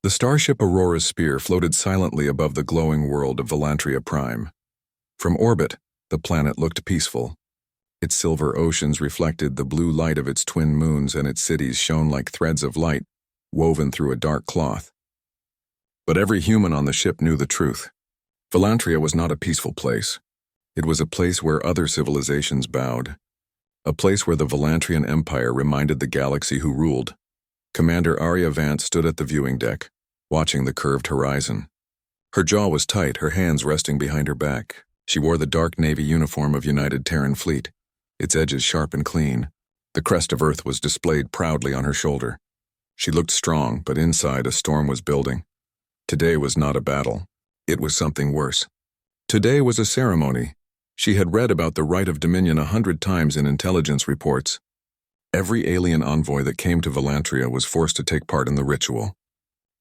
The starship Aurora's spear floated silently above the glowing world of Velantria Prime. From orbit, the planet looked peaceful. Its silver oceans reflected the blue light of its twin moons, and its cities shone like threads of light, woven through a dark cloth. But every human on the ship knew the truth. Velantria was not a peaceful place. It was a place where other civilizations bowed. A place where the Velantrian Empire reminded the galaxy who ruled. Commander Arya Vance stood at the viewing deck, watching the curved horizon. Her jaw was tight, her hands resting behind her back. She wore the dark navy uniform of United Terran Fleet, its edges sharp and clean. The crest of Earth was displayed proudly on her shoulder. She looked strong, but inside a storm was building. Today was not a battle. It was something worse. Today was a ceremony. She had read about the right of dominion 100 times in intelligence reports. Every alien envoy that came to Velantria was forced to take part in the ritual.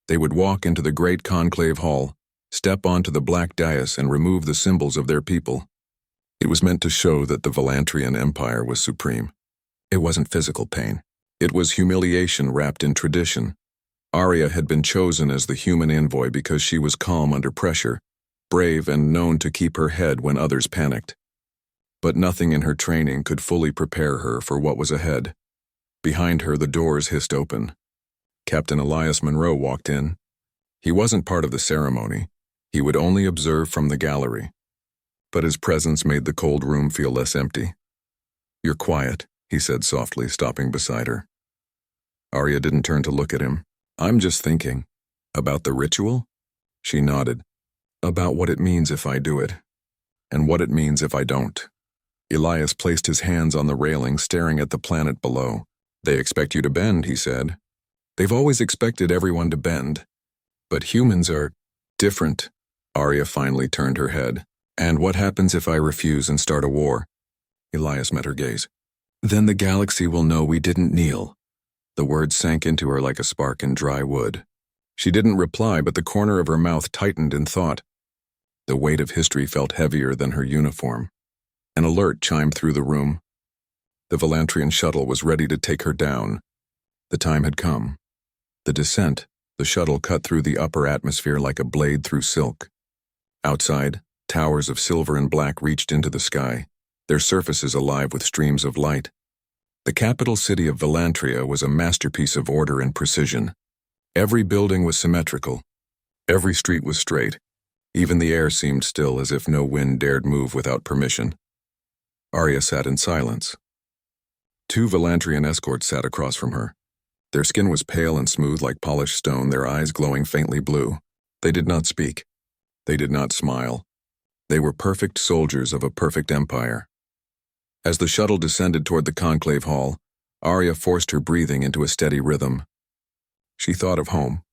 They would walk into the great conclave hall, step onto the black dais, and remove the symbols of their people. It was meant to show that the Velantrian Empire was supreme. It wasn't physical pain. It was humiliation wrapped in tradition. Arya had been chosen as the human envoy because she was calm under pressure, brave and known to keep her head when others panicked. But nothing in her training could fully prepare her for what was ahead. Behind her, the doors hissed open. Captain Elias Monroe walked in. He wasn't part of the ceremony. He would only observe from the gallery. But his presence made the cold room feel less empty. "You're quiet," he said softly, stopping beside her. Arya didn't turn to look at him. "I'm just thinking." "About the ritual?" She nodded. "About what it means if I do it, and what it means if I don't." Elias placed his hands on the railing, staring at the planet below. "They expect you to bend," he said. "They've always expected everyone to bend. But humans are different." Arya finally turned her head. "And what happens if I refuse and start a war?" Elias met her gaze. "Then the galaxy will know we didn't kneel." The words sank into her like a spark in dry wood. She didn't reply, but the corner of her mouth tightened in thought. The weight of history felt heavier than her uniform. An alert chimed through the room. The Velantrian shuttle was ready to take her down. The time had come. The descent, the shuttle cut through the upper atmosphere like a blade through silk. Outside, towers of silver and black reached into the sky, their surfaces alive with streams of light. The capital city of Velantria was a masterpiece of order and precision. Every building was symmetrical. Every street was straight. Even the air seemed still, as if no wind dared move without permission. Arya sat in silence. 2 Velantrian escorts sat across from her. Their skin was pale and smooth like polished stone, their eyes glowing faintly blue. They did not speak. They did not smile. They were perfect soldiers of a perfect empire. As the shuttle descended toward the conclave hall, Arya forced her breathing into a steady rhythm. She thought of home.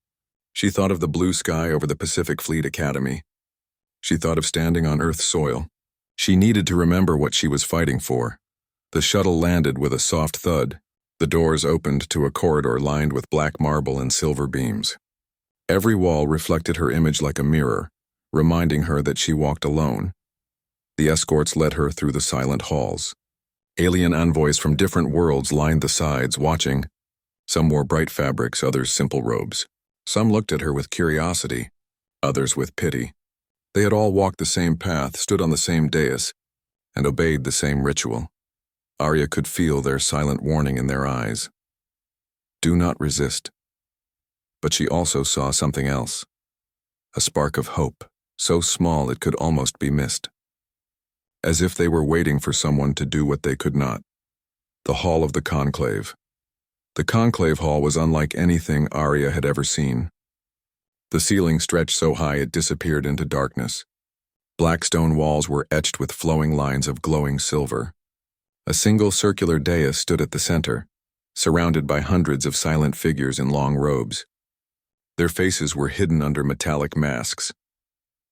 She thought of the blue sky over the Pacific Fleet Academy. She thought of standing on Earth's soil. She needed to remember what she was fighting for. The shuttle landed with a soft thud. The doors opened to a corridor lined with black marble and silver beams. Every wall reflected her image like a mirror, reminding her that she walked alone. The escorts led her through the silent halls. Alien envoys from different worlds lined the sides, watching. Some wore bright fabrics, others simple robes. Some looked at her with curiosity, others with pity. They had all walked the same path, stood on the same dais, and obeyed the same ritual. Arya could feel their silent warning in their eyes. Do not resist. But she also saw something else. A spark of hope, so small it could almost be missed. As if they were waiting for someone to do what they could not. The hall of the conclave. The conclave hall was unlike anything Arya had ever seen. The ceiling stretched so high it disappeared into darkness. Black stone walls were etched with flowing lines of glowing silver. A single circular dais stood at the center, surrounded by hundreds of silent figures in long robes. Their faces were hidden under metallic masks.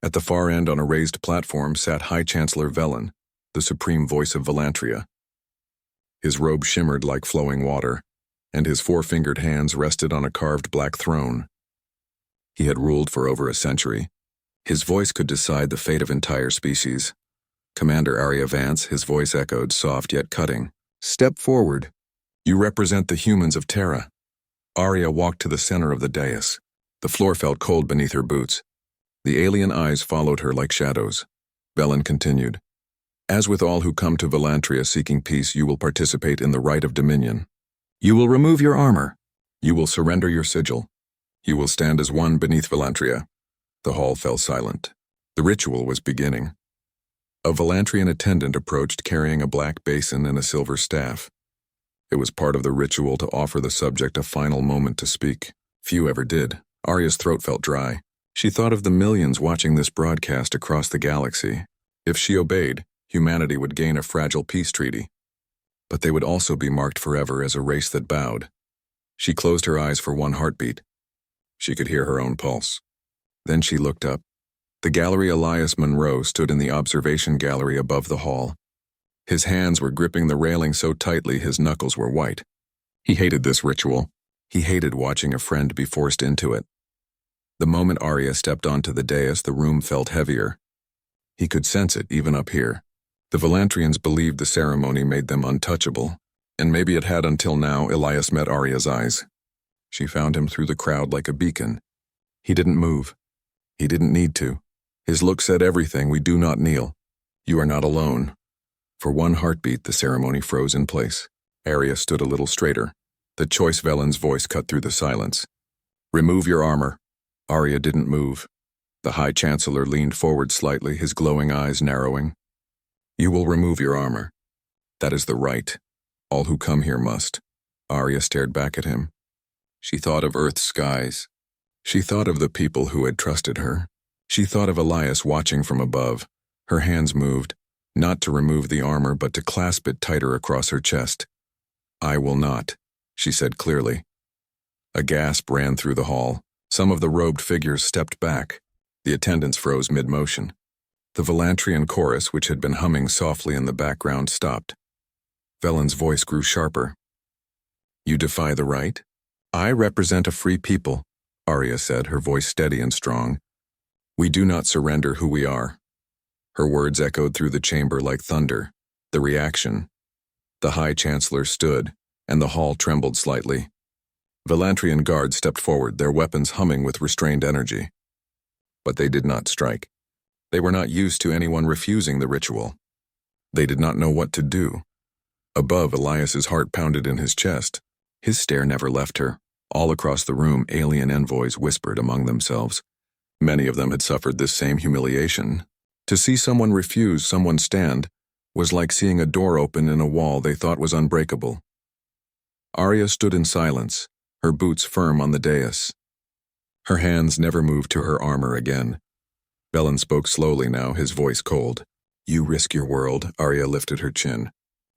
At the far end on a raised platform sat High Chancellor Velen, the supreme voice of Velantria. His robe shimmered like flowing water, and his 4-fingered hands rested on a carved black throne. He had ruled for over a century. His voice could decide the fate of entire species. Commander Arya Vance, his voice echoed, soft yet cutting. "Step forward. You represent the humans of Terra." Arya walked to the center of the dais. The floor felt cold beneath her boots. The alien eyes followed her like shadows. Velen continued. As with all who come to Velantria seeking peace, you will participate in the rite of dominion. You will remove your armor. You will surrender your sigil. You will stand as one beneath Velantria. The hall fell silent. The ritual was beginning. A Velantrian attendant approached carrying a black basin and a silver staff. It was part of the ritual to offer the subject a final moment to speak. Few ever did. Arya's throat felt dry. She thought of the millions watching this broadcast across the galaxy. If she obeyed, humanity would gain a fragile peace treaty. But they would also be marked forever as a race that bowed. She closed her eyes for one heartbeat. She could hear her own pulse. Then she looked up. The gallery Elias Monroe stood in the observation gallery above the hall. His hands were gripping the railing so tightly his knuckles were white. He hated this ritual. He hated watching a friend be forced into it. The moment Arya stepped onto the dais, the room felt heavier. He could sense it even up here. The Velantrians believed the ceremony made them untouchable, and maybe it had until now. Elias met Arya's eyes. She found him through the crowd like a beacon. He didn't move. He didn't need to. His look said everything. We do not kneel. You are not alone. For one heartbeat, the ceremony froze in place. Arya stood a little straighter. The choice Velen's voice cut through the silence. Remove your armor. Arya didn't move. The High Chancellor leaned forward slightly, his glowing eyes narrowing. You will remove your armor. That is the right. All who come here must. Arya stared back at him. She thought of Earth's skies. She thought of the people who had trusted her. She thought of Elias watching from above. Her hands moved, not to remove the armor, but to clasp it tighter across her chest. I will not, she said clearly. A gasp ran through the hall. Some of the robed figures stepped back. The attendants froze mid-motion. The Velantrian chorus, which had been humming softly in the background, stopped. Velen's voice grew sharper. You defy the right? I represent a free people, Arya said, her voice steady and strong. We do not surrender who we are. Her words echoed through the chamber like thunder. The reaction. The High Chancellor stood, and the hall trembled slightly. Velantrian guards stepped forward, their weapons humming with restrained energy. But they did not strike. They were not used to anyone refusing the ritual. They did not know what to do. Above, Elias's heart pounded in his chest. His stare never left her. All across the room, alien envoys whispered among themselves. Many of them had suffered this same humiliation. To see someone refuse, someone stand, was like seeing a door open in a wall they thought was unbreakable. Arya stood in silence, her boots firm on the dais. Her hands never moved to her armor again. Velen spoke slowly now, his voice cold. You risk your world, Arya lifted her chin.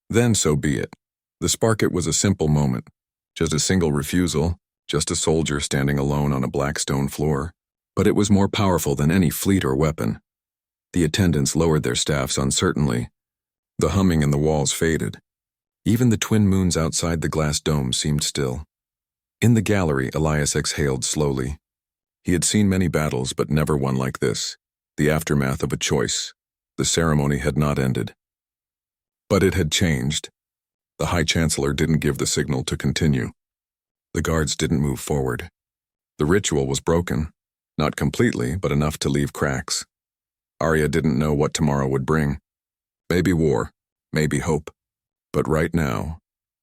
Then so be it. The Sparket was a simple moment. Just a single refusal, just a soldier standing alone on a black stone floor. But it was more powerful than any fleet or weapon. The attendants lowered their staffs uncertainly. The humming in the walls faded. Even the twin moons outside the glass dome seemed still. In the gallery, Elias exhaled slowly. He had seen many battles, but never one like this. The aftermath of a choice. The ceremony had not ended. But it had changed. The High Chancellor didn't give the signal to continue. The guards didn't move forward. The ritual was broken. Not completely, but enough to leave cracks. Arya didn't know what tomorrow would bring. Maybe war, maybe hope. But right now,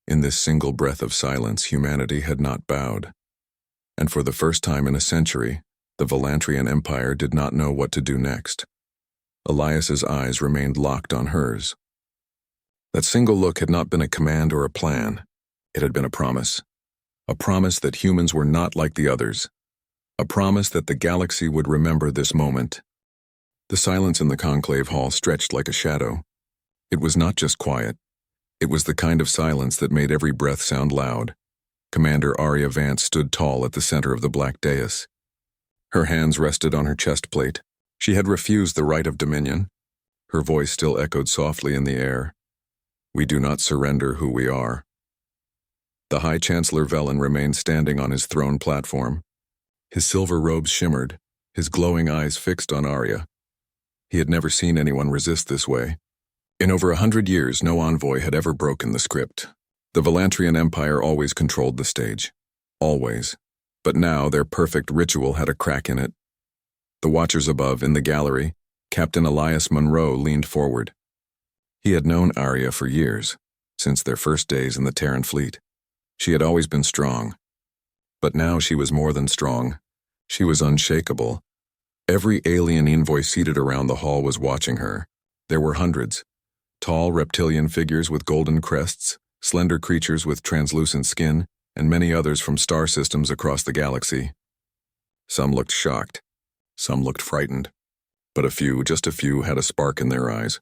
in this single breath of silence, humanity had not bowed. And for the first time in a century, the Velantrian Empire did not know what to do next. Elias's eyes remained locked on hers. That single look had not been a command or a plan. It had been a promise. A promise that humans were not like the others. A promise that the galaxy would remember this moment. The silence in the conclave hall stretched like a shadow. It was not just quiet. It was the kind of silence that made every breath sound loud. Commander Arya Vance stood tall at the center of the black dais. Her hands rested on her chest plate. She had refused the right of dominion. Her voice still echoed softly in the air. We do not surrender who we are. The High Chancellor Velen remained standing on his throne platform. His silver robes shimmered, his glowing eyes fixed on Arya. He had never seen anyone resist this way. In over 100 years, no envoy had ever broken the script. The Velantrian Empire always controlled the stage. Always. But now their perfect ritual had a crack in it. The watchers above, in the gallery, Captain Elias Munro leaned forward. He had known Arya for years, since their first days in the Terran fleet. She had always been strong. But now she was more than strong. She was unshakable. Every alien envoy seated around the hall was watching her. There were hundreds. Tall reptilian figures with golden crests, slender creatures with translucent skin, and many others from star systems across the galaxy. Some looked shocked. Some looked frightened. But a few, just a few, had a spark in their eyes.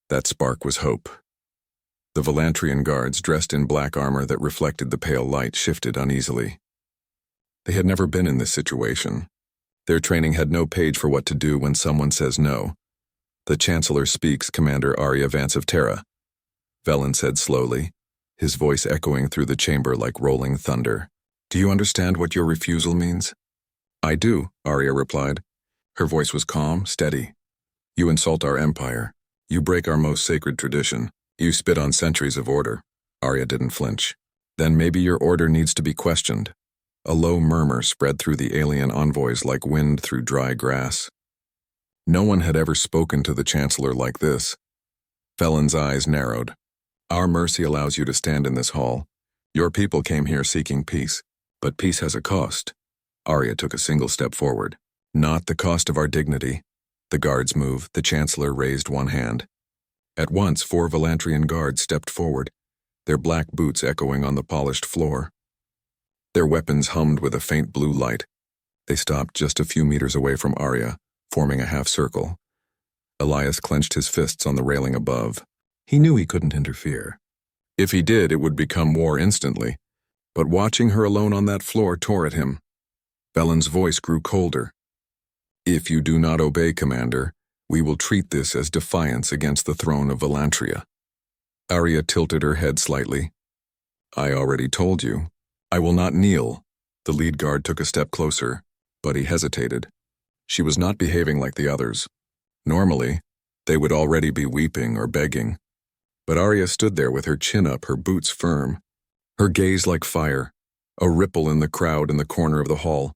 That spark was hope. The Volantrian guards, dressed in black armor that reflected the pale light, shifted uneasily. They had never been in this situation. Their training had no page for what to do when someone says no. The Chancellor speaks, Commander Arya Vance of Terra. Velen said slowly, his voice echoing through the chamber like rolling thunder. Do you understand what your refusal means? I do, Arya replied. Her voice was calm, steady. You insult our empire. You break our most sacred tradition. You spit on centuries of order. Arya didn't flinch. Then maybe your order needs to be questioned. A low murmur spread through the alien envoys like wind through dry grass. No one had ever spoken to the Chancellor like this. Velen's eyes narrowed. Our mercy allows you to stand in this hall. Your people came here seeking peace, but peace has a cost. Arya took a single step forward. Not the cost of our dignity. The guards moved. The Chancellor raised one hand. At once, 4 Volantrian guards stepped forward, their black boots echoing on the polished floor. Their weapons hummed with a faint blue light. They stopped just a few meters away from Arya, forming a half circle. Elias clenched his fists on the railing above. He knew he couldn't interfere. If he did, it would become war instantly. But watching her alone on that floor tore at him. Velen's voice grew colder. If you do not obey, Commander, we will treat this as defiance against the throne of Volantria. Arya tilted her head slightly. I already told you. I will not kneel. The lead guard took a step closer, but he hesitated. She was not behaving like the others. Normally, they would already be weeping or begging. But Arya stood there with her chin up, her boots firm, her gaze like fire, a ripple in the crowd in the corner of the hall.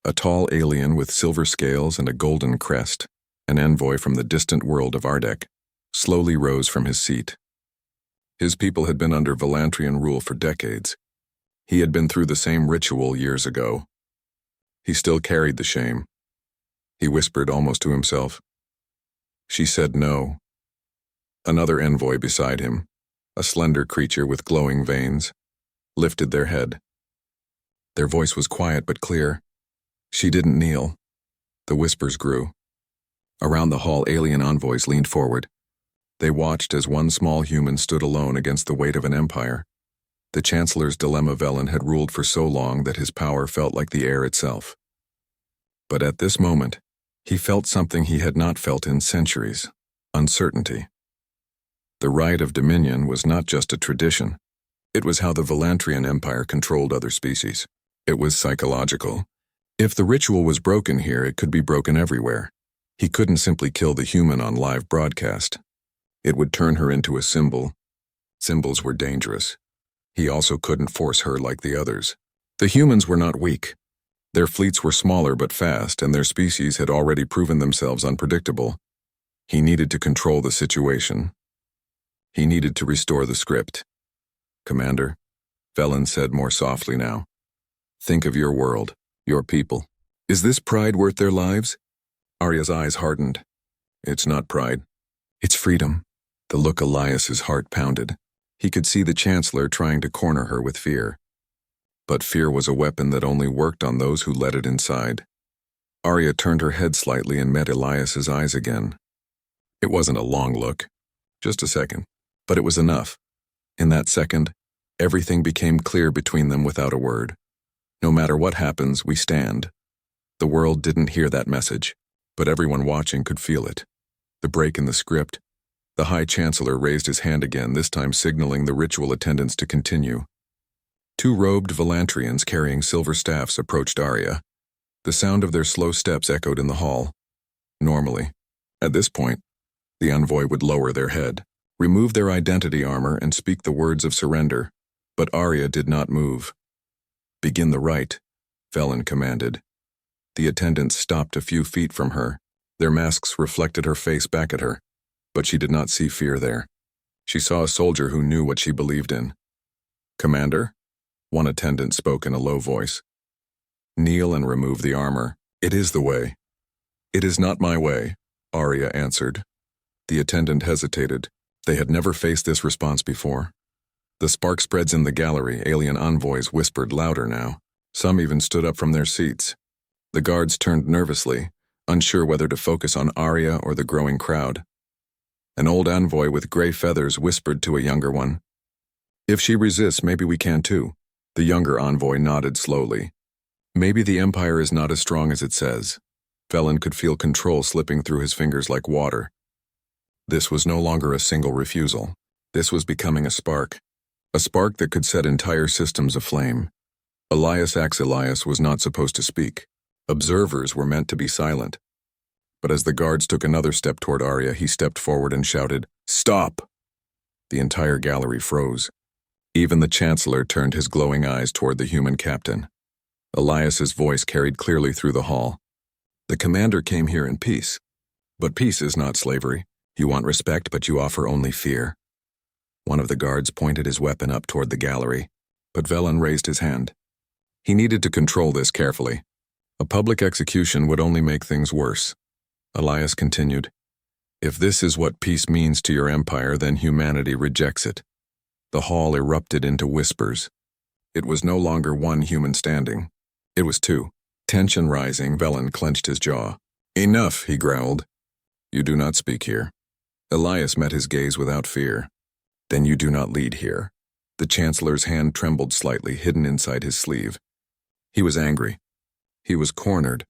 A tall alien with silver scales and a golden crest, an envoy from the distant world of Ardek, slowly rose from his seat. His people had been under Volantrian rule for decades. He had been through the same ritual years ago. He still carried the shame. He whispered almost to himself. She said no. Another envoy beside him, a slender creature with glowing veins, lifted their head. Their voice was quiet but clear. She didn't kneel. The whispers grew. Around the hall, alien envoys leaned forward. They watched as one small human stood alone against the weight of an empire. The Chancellor's dilemma Velen had ruled for so long that his power felt like the air itself. But at this moment, he felt something he had not felt in centuries: uncertainty. The right of dominion was not just a tradition. It was how the Volantrian Empire controlled other species. It was psychological. If the ritual was broken here, it could be broken everywhere. He couldn't simply kill the human on live broadcast. It would turn her into a symbol. Symbols were dangerous. He also couldn't force her like the others. The humans were not weak. Their fleets were smaller but fast, and their species had already proven themselves unpredictable. He needed to control the situation. He needed to restore the script. Commander, Velen said more softly now. Think of your world, your people. Is this pride worth their lives? Arya's eyes hardened. It's not pride. It's freedom. The look Elias's heart pounded. He could see the Chancellor trying to corner her with fear. But fear was a weapon that only worked on those who let it inside. Arya turned her head slightly and met Elias's eyes again. It wasn't a long look, just a second, but it was enough. In that second, everything became clear between them without a word. No matter what happens, we stand. The world didn't hear that message, but everyone watching could feel it. The break in the script. The High Chancellor raised his hand again, this time signaling the ritual attendants to continue. 2 robed Volantrians carrying silver staffs approached Arya. The sound of their slow steps echoed in the hall. Normally, at this point, the envoy would lower their head, remove their identity armor, and speak the words of surrender, but Arya did not move. Begin the rite. Velen commanded. The attendants stopped a few feet from her. Their masks reflected her face back at her, but she did not see fear there. She saw a soldier who knew what she believed in. "Commander?" One attendant spoke in a low voice. "Kneel and remove the armor. It is the way." "It is not my way," Arya answered. The attendant hesitated. They had never faced this response before. The spark spreads in the gallery, alien envoys whispered louder now. Some even stood up from their seats. The guards turned nervously, unsure whether to focus on Arya or the growing crowd. An old envoy with gray feathers whispered to a younger one. "If she resists, maybe we can too." The younger envoy nodded slowly. "Maybe the Empire is not as strong as it says." Velen could feel control slipping through his fingers like water. This was no longer a single refusal. This was becoming a spark that could set entire systems aflame. Elias Axelias was not supposed to speak. Observers were meant to be silent. But as the guards took another step toward Arya, he stepped forward and shouted, "Stop!" The entire gallery froze. Even the Chancellor turned his glowing eyes toward the human captain. Elias's voice carried clearly through the hall. "The commander came here in peace. But peace is not slavery. You want respect, but you offer only fear." One of the guards pointed his weapon up toward the gallery, but Velen raised his hand. He needed to control this carefully. A public execution would only make things worse. Elias continued, "If this is what peace means to your empire, then humanity rejects it." The hall erupted into whispers. It was no longer one human standing. It was two. Tension rising, Velen clenched his jaw. "Enough," he growled. "You do not speak here." Elias met his gaze without fear. "Then you do not lead here." The Chancellor's hand trembled slightly, hidden inside his sleeve. He was angry. He was cornered.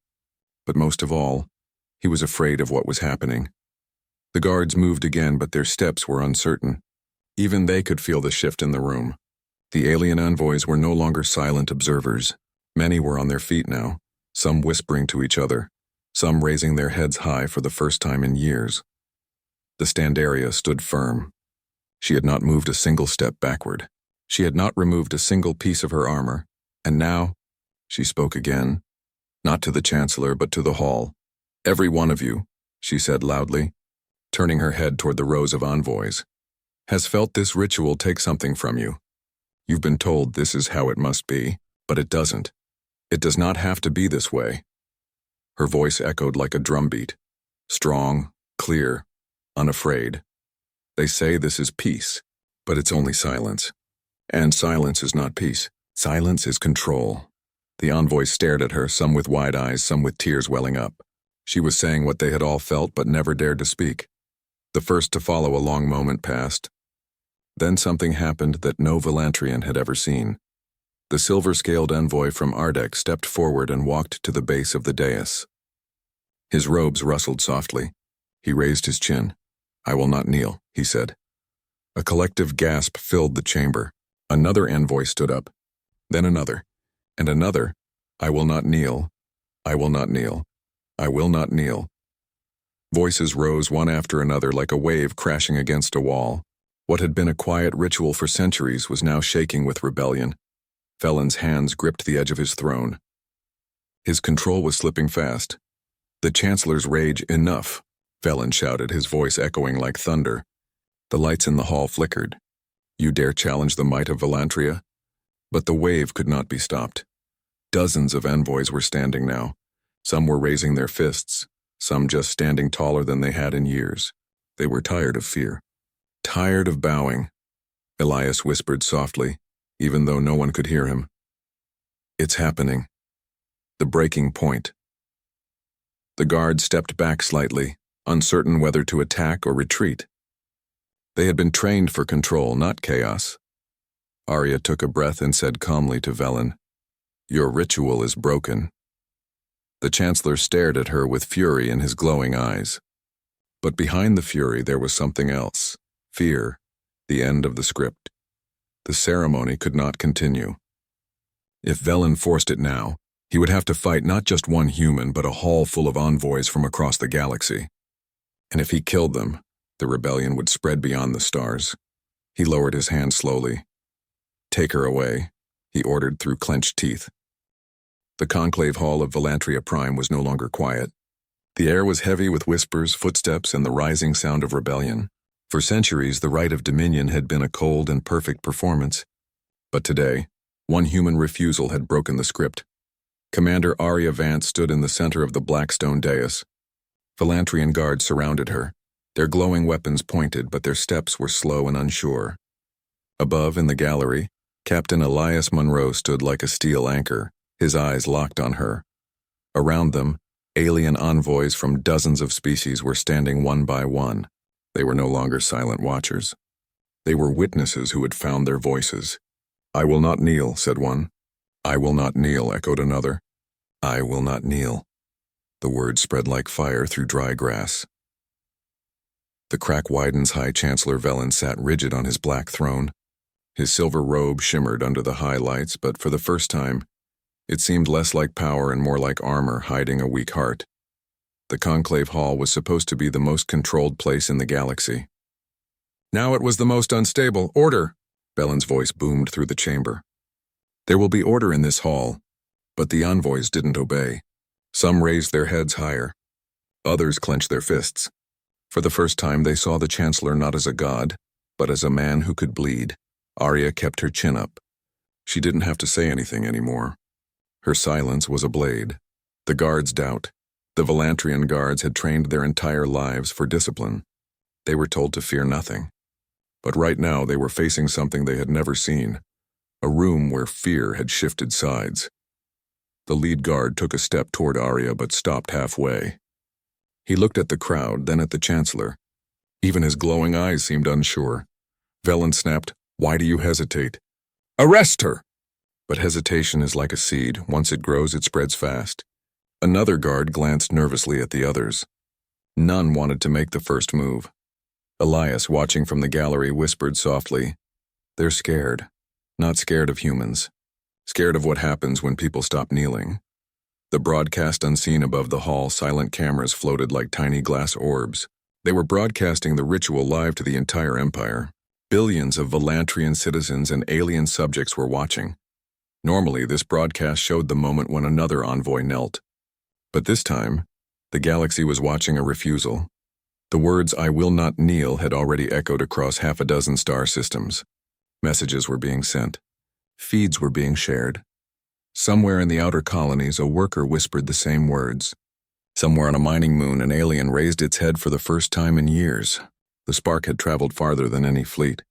But most of all, he was afraid of what was happening. The guards moved again, but their steps were uncertain. Even they could feel the shift in the room. The alien envoys were no longer silent observers. Many were on their feet now, some whispering to each other, some raising their heads high for the first time in years. The Standaria stood firm. She had not moved a single step backward. She had not removed a single piece of her armor. And now, she spoke again, not to the Chancellor but to the hall. "Every one of you," she said loudly, turning her head toward the rows of envoys, "has felt this ritual take something from you. You've been told this is how it must be, but it doesn't. It does not have to be this way." Her voice echoed like a drumbeat, strong, clear, unafraid. "They say this is peace, but it's only silence. And silence is not peace. Silence is control." The envoys stared at her, some with wide eyes, some with tears welling up. She was saying what they had all felt but never dared to speak. The first to follow a long moment passed. Then something happened that no Volantrian had ever seen. The silver-scaled envoy from Ardek stepped forward and walked to the base of the dais. His robes rustled softly. He raised his chin. "I will not kneel," he said. A collective gasp filled the chamber. Another envoy stood up. Then another. And another. "I will not kneel. I will not kneel. I will not kneel." Voices rose one after another like a wave crashing against a wall. What had been a quiet ritual for centuries was now shaking with rebellion. Velen's hands gripped the edge of his throne. His control was slipping fast. The Chancellor's rage, "Enough," Velen shouted, his voice echoing like thunder. The lights in the hall flickered. "You dare challenge the might of Volantria?" But the wave could not be stopped. Dozens of envoys were standing now. Some were raising their fists, some just standing taller than they had in years. They were tired of fear. Tired of bowing. Elias whispered softly, even though no one could hear him. "It's happening. The breaking point." The guard stepped back slightly, uncertain whether to attack or retreat. They had been trained for control, not chaos. Arya took a breath and said calmly to Velen, "Your ritual is broken." The Chancellor stared at her with fury in his glowing eyes. But behind the fury there was something else. Fear, the end of the script. The ceremony could not continue. If Velen forced it now, he would have to fight not just one human, but a hall full of envoys from across the galaxy. And if he killed them, the rebellion would spread beyond the stars. He lowered his hand slowly. "Take her away," he ordered through clenched teeth. The conclave hall of Velantria Prime was no longer quiet. The air was heavy with whispers, footsteps, and the rising sound of rebellion. For centuries, the Right of Dominion had been a cold and perfect performance. But today, one human refusal had broken the script. Commander Arya Vance stood in the center of the Blackstone dais. Velantrian guards surrounded her, their glowing weapons pointed, but their steps were slow and unsure. Above, in the gallery, Captain Elias Monroe stood like a steel anchor, his eyes locked on her. Around them, alien envoys from dozens of species were standing one by one. They were no longer silent watchers. They were witnesses who had found their voices. "I will not kneel," said one. "I will not kneel," echoed another. "I will not kneel." The word spread like fire through dry grass. The crack widen's High Chancellor Velen sat rigid on his black throne. His silver robe shimmered under the high lights, but for the first time, it seemed less like power and more like armor hiding a weak heart. The conclave hall was supposed to be the most controlled place in the galaxy. Now it was the most unstable. "Order!" Velen's voice boomed through the chamber. "There will be order in this hall." But the envoys didn't obey. Some raised their heads higher. Others clenched their fists. For the first time, they saw the Chancellor not as a god, but as a man who could bleed. Arya kept her chin up. She didn't have to say anything anymore. Her silence was a blade. The guards' doubt. The Velantrian guards had trained their entire lives for discipline. They were told to fear nothing. But right now they were facing something they had never seen, a room where fear had shifted sides. The lead guard took a step toward Arya but stopped halfway. He looked at the crowd, then at the Chancellor. Even his glowing eyes seemed unsure. Velen snapped, "Why do you hesitate?" "Arrest her!" But hesitation is like a seed. Once it grows, it spreads fast. Another guard glanced nervously at the others. None wanted to make the first move. Elias, watching from the gallery, whispered softly, "They're scared. Not scared of humans. Scared of what happens when people stop kneeling." The broadcast unseen above the hall, silent cameras floated like tiny glass orbs. They were broadcasting the ritual live to the entire empire. Billions of Velantrian citizens and alien subjects were watching. Normally, this broadcast showed the moment when another envoy knelt. But this time, the galaxy was watching a refusal. The words, "I will not kneel," had already echoed across half a dozen star systems. Messages were being sent. Feeds were being shared. Somewhere in the outer colonies, a worker whispered the same words. Somewhere on a mining moon, an alien raised its head for the first time in years. The spark had traveled farther than any fleet.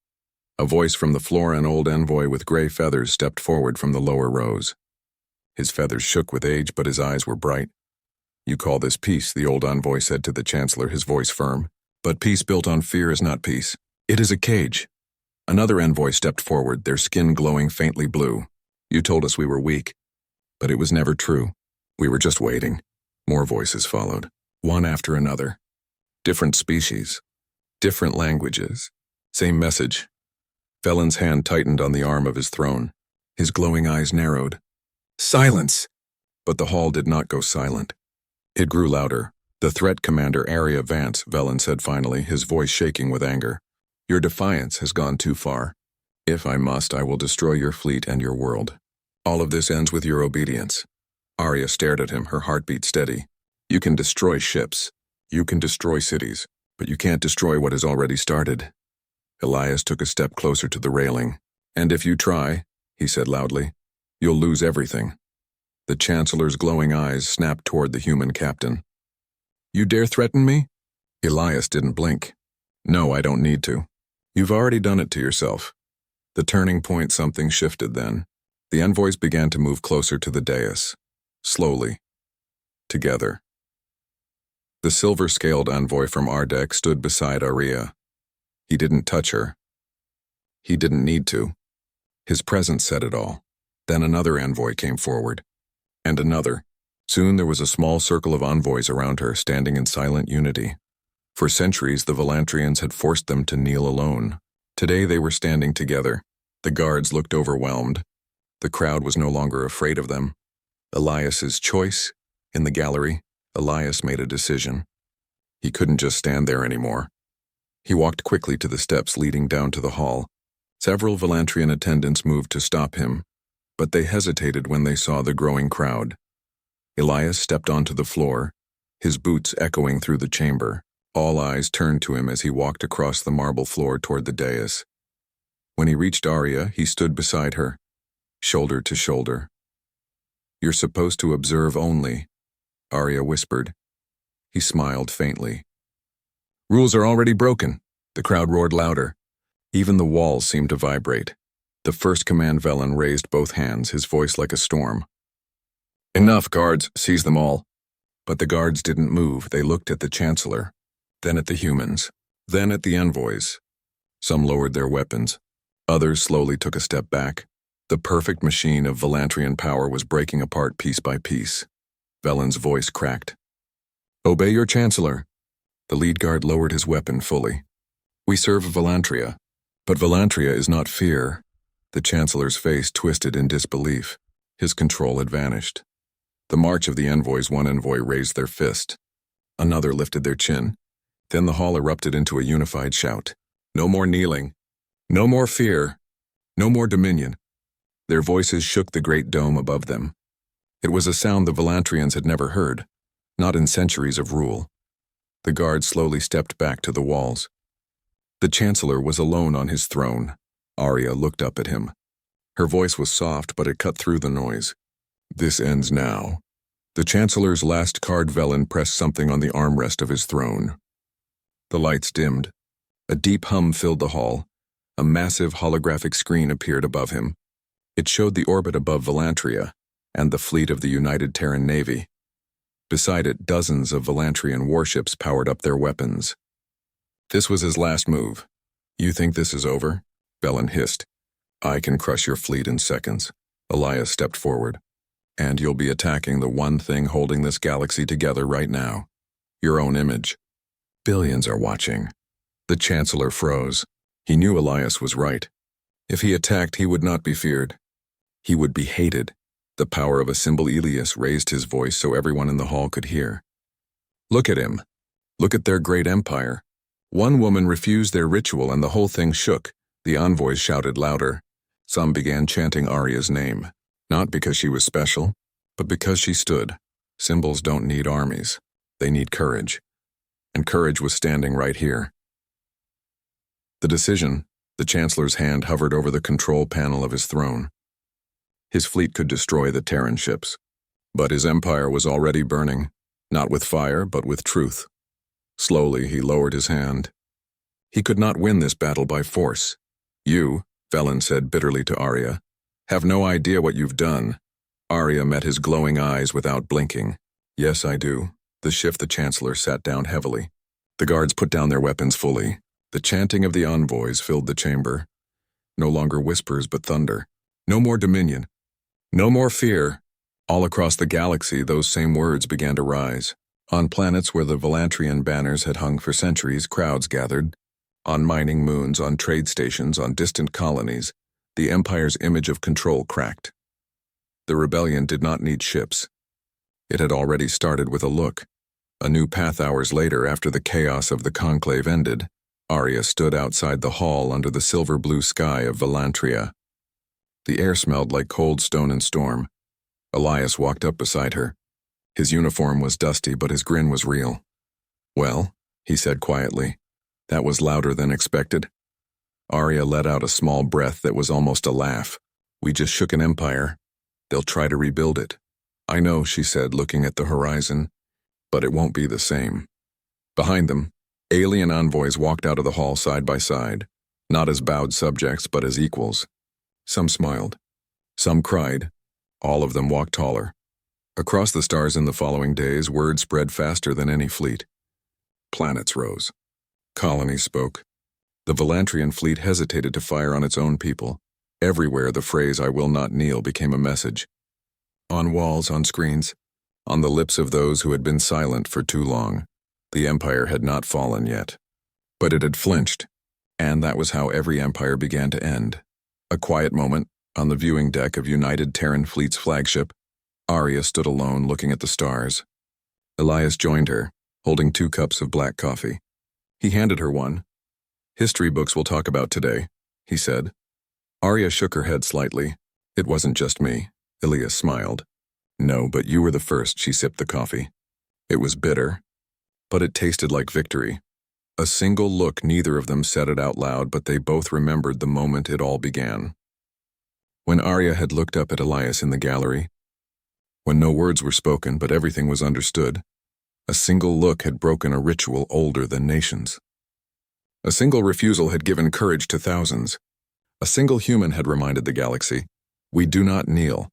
A voice from the floor, an old envoy with gray feathers, stepped forward from the lower rows. His feathers shook with age, but his eyes were bright. "You call this peace," the old envoy said to the Chancellor, his voice firm. "But peace built on fear is not peace. It is a cage." Another envoy stepped forward, their skin glowing faintly blue. "You told us we were weak. But it was never true. We were just waiting." More voices followed, one after another. Different species. Different languages. Same message. Velen's hand tightened on the arm of his throne. His glowing eyes narrowed. "Silence!" But the hall did not go silent. It grew louder. "The threat, Commander Arya Vance," Velen said finally, his voice shaking with anger. "Your defiance has gone too far. If I must, I will destroy your fleet and your world. All of this ends with your obedience." Arya stared at him, her heartbeat steady. "You can destroy ships. You can destroy cities. But you can't destroy what has already started." Elias took a step closer to the railing. "And if you try," he said loudly, "you'll lose everything." The Chancellor's glowing eyes snapped toward the human captain. "You dare threaten me?" Elias didn't blink. "No, I don't need to. You've already done it to yourself." The turning point, something shifted then. The envoys began to move closer to the dais. Slowly. Together. The silver-scaled envoy from Ardek stood beside Arya. He didn't touch her. He didn't need to. His presence said it all. Then another envoy came forward. And another. Soon there was a small circle of envoys around her, standing in silent unity. For centuries, the Velantrians had forced them to kneel alone. Today they were standing together. The guards looked overwhelmed. The crowd was no longer afraid of them. Elias's choice. In the gallery, Elias made a decision. He couldn't just stand there anymore. He walked quickly to the steps leading down to the hall. Several Velantrian attendants moved to stop him. but they hesitated when they saw the growing crowd. Elias stepped onto the floor, his boots echoing through the chamber. All eyes turned to him as he walked across the marble floor toward the dais. When he reached Arya, he stood beside her, shoulder to shoulder. "You're supposed to observe only," Arya whispered. He smiled faintly. "Rules are already broken," the crowd roared louder. Even the walls seemed to vibrate. The first command Velen raised both hands, his voice like a storm. "Enough, guards, seize them all." But the guards didn't move. They looked at the Chancellor, then at the humans, then at the envoys. Some lowered their weapons. Others slowly took a step back. The perfect machine of Volantrian power was breaking apart piece by piece. Velen's voice cracked. "Obey your Chancellor." The lead guard lowered his weapon fully. "We serve Volantria, but Volantria is not fear." The Chancellor's face twisted in disbelief. His control had vanished. The march of the envoys, one envoy raised their fist. Another lifted their chin. Then the hall erupted into a unified shout. "No more kneeling. No more fear. No more dominion." Their voices shook the great dome above them. It was a sound the Volantrians had never heard, not in centuries of rule. The guards slowly stepped back to the walls. The Chancellor was alone on his throne. Arya looked up at him. Her voice was soft, but it cut through the noise. "This ends now." The Chancellor's last card Velen pressed something on the armrest of his throne. The lights dimmed. A deep hum filled the hall. A massive holographic screen appeared above him. It showed the orbit above Volantria and the fleet of the United Terran Navy. Beside it, dozens of Volantrian warships powered up their weapons. This was his last move. "You think this is over?" Velen hissed. "I can crush your fleet in seconds." Elias stepped forward. "And you'll be attacking the one thing holding this galaxy together right now. Your own image. Billions are watching." The Chancellor froze. He knew Elias was right. If he attacked, he would not be feared. He would be hated. The power of a symbol Elias raised his voice so everyone in the hall could hear. "Look at him. Look at their great empire." One woman refused their ritual and the whole thing shook. The envoys shouted louder. Some began chanting Arya's name, not because she was special, but because she stood. Symbols don't need armies. They need courage. And courage was standing right here. The decision, the Chancellor's hand hovered over the control panel of his throne. His fleet could destroy the Terran ships, but his empire was already burning, not with fire, but with truth. Slowly, he lowered his hand. He could not win this battle by force. "You," Velen said bitterly to Arya, "have no idea what you've done." Arya met his glowing eyes without blinking. "Yes, I do." The Chancellor sat down heavily. The guards put down their weapons fully. The chanting of the envoys filled the chamber. No longer whispers, but thunder. No more dominion. No more fear. All across the galaxy, those same words began to rise. On planets where the Volantrian banners had hung for centuries, crowds gathered. On mining moons, on trade stations, on distant colonies, the Empire's image of control cracked. The rebellion did not need ships. It had already started with a look. A new path hours later, after the chaos of the conclave ended, Arya stood outside the hall under the silver-blue sky of Volantria. The air smelled like cold stone and storm. Elias walked up beside her. His uniform was dusty, but his grin was real. "Well," he said quietly. "That was louder than expected." Arya let out a small breath that was almost a laugh. "We just shook an empire. They'll try to rebuild it." "I know," she said, looking at the horizon, "but it won't be the same." Behind them, alien envoys walked out of the hall side by side, not as bowed subjects, but as equals. Some smiled. Some cried. All of them walked taller. Across the stars in the following days, word spread faster than any fleet. Planets rose. Colonies spoke. The Volantrian fleet hesitated to fire on its own people. Everywhere the phrase "I will not kneel" became a message. On walls, on screens, on the lips of those who had been silent for too long. The Empire had not fallen yet. But it had flinched, and that was how every empire began to end. A quiet moment, on the viewing deck of United Terran Fleet's flagship, Arya stood alone looking at the stars. Elias joined her, holding 2 cups of black coffee. He handed her one. "History books we'll talk about today," he said. Arya shook her head slightly. It wasn't just me, Ilya smiled. No, but you were the first, she sipped the coffee. It was bitter, but it tasted like victory. A single look, neither of them said it out loud, but they both remembered the moment it all began. When Arya had looked up at Elias in the gallery, when no words were spoken but everything was understood, a single look had broken a ritual older than nations. A single refusal had given courage to thousands. A single human had reminded the galaxy, we do not kneel,